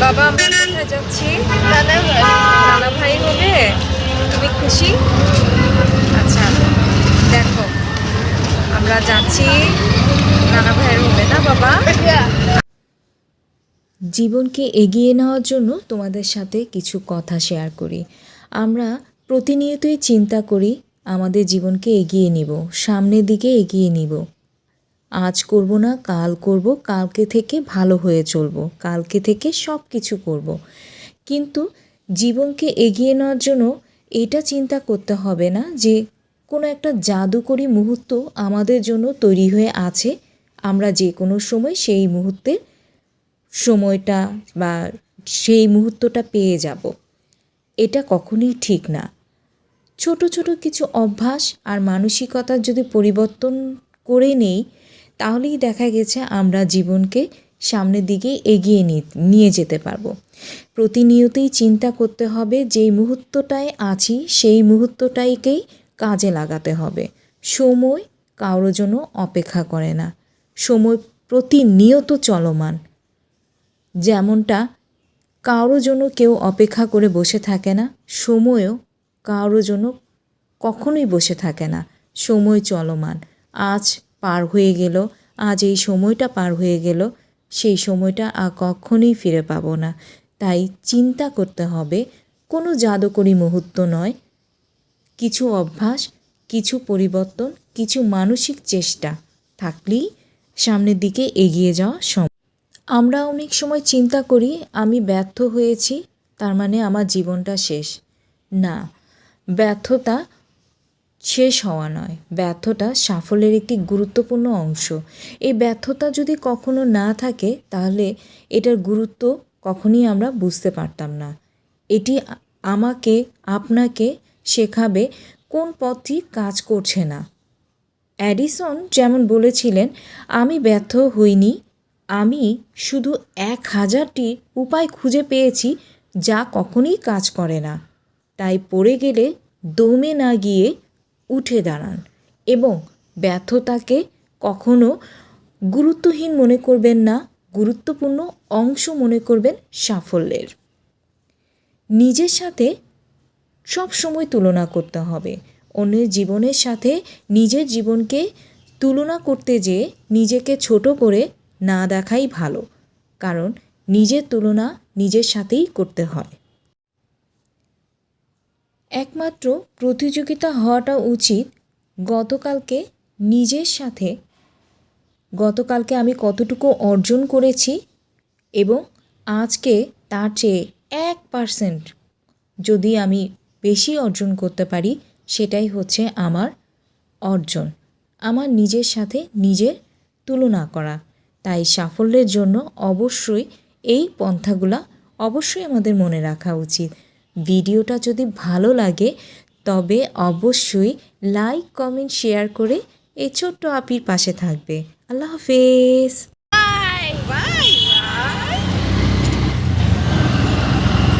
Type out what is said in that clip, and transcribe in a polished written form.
বাবা আমরা কোথায় যাচ্ছি? নানা ভাই। নানা ভাই হবে? তুমি খুশি? আচ্ছা দেখো আমরা যাচ্ছি নানা ভাইয়ের হবে না বাবা? জীবনকে এগিয়ে নেওয়ার জন্য তোমাদের সাথে কিছু কথা শেয়ার করি। আমরা প্রতিনিয়তই চিন্তা করি আমাদের জীবনকে এগিয়ে নিব, সামনের দিকে এগিয়ে নিব। আজ করব না কাল করব, কালকে থেকে ভালো হয়ে চলব, কালকে থেকে সব কিছু করব। কিন্তু জীবনকে এগিয়ে নেওয়ার জন্য এটা চিন্তা করতে হবে না যে কোনো একটা জাদুকরী মুহূর্ত আমাদের জন্য তৈরি হয়ে আছে, আমরা যে কোনো সময় সেই মুহূর্তের সময়টা বা সেই মুহূর্তটা পেয়ে যাব। এটা কখনোই ঠিক না। ছোট ছোট কিছু অভ্যাস আর মানসিকতার যদি পরিবর্তন করে নেই, তাহলেই দেখা গেছে আমরা জীবনকে সামনের দিকে এগিয়ে নিয়ে যেতে পারবো। প্রতিনিয়তই চিন্তা করতে হবে যেই মুহূর্তটায় আছি সেই মুহূর্তটাইকেই কাজে লাগাতে হবে। সময় কারোর জন্য অপেক্ষা করে না, সময় প্রতিনিয়ত চলমান। যেমনটা কারোর জন্য কেউ অপেক্ষা করে বসে থাকে না, সময়ও কারোর জন্য কখনোই বসে থাকে না। সময় চলমান। আজ পার হয়ে গেল, আজ এই সময়টা পার হয়ে গেল, সেই সময়টা আর কখনোই ফিরে পাবো না। তাই চিন্তা করতে হবে, কোনো জাদুকরী মুহূর্ত নয়, কিছু অভ্যাস, কিছু পরিবর্তন, কিছু মানসিক চেষ্টা থাকলেই সামনের দিকে এগিয়ে যাওয়া সম্ভব। আমরা অনেক সময় চিন্তা করি আমি ব্যর্থ হয়েছি, তার মানে আমার জীবনটা শেষ। না, ব্যর্থতা শেষ হওয়া নয়, ব্যর্থতা সাফল্যের একটি গুরুত্বপূর্ণ অংশ। এই ব্যর্থতা যদি কখনো না থাকে তাহলে এটার গুরুত্ব কখনই আমরা বুঝতে পারতাম না। এটি আমাকে আপনাকে শেখাবে কোন পথটি কাজ করছে না। এডিসন যেমন বলেছিলেন, আমি ব্যর্থ হইনি, আমি শুধু 1000টি উপায় খুঁজে পেয়েছি যা কখনোই কাজ করে না। তাই পড়ে গেলে দমে না গিয়ে উঠে দাঁড়ান এবং ব্যর্থতাকে কখনো গুরুত্বহীন মনে করবেন না, গুরুত্বপূর্ণ অংশ মনে করবেন সাফল্যের। নিজের সাথে সব সময় তুলনা করতে হবে। অন্যের জীবনের সাথে নিজের জীবনকে তুলনা করতে যেয়ে নিজেকে ছোট করে না দেখাই ভালো, কারণ নিজের তুলনা নিজের সাথেই করতে হয়। একমাত্র প্রতিযোগিতা হওয়াটা উচিত গতকালকে নিজের সাথে, গতকালকে আমি কতটুকু অর্জন করেছি এবং আজকে তার চেয়ে 1% যদি আমি বেশি অর্জন করতে পারি, সেটাই হচ্ছে আমার অর্জন। আমার নিজের সাথে নিজের তুলনা করা। তাই সাফল্যের জন্য অবশ্যই এই পন্থাগুলা অবশ্যই আমাদের মনে রাখা উচিত। ভিডিওটা যদি ভালো লাগে তবে অবশ্যই লাইক, কমেন্ট, শেয়ার করে এই ছোট্ট আপির পাশে থাকবে। আল্লাহ হাফেজ। বাই।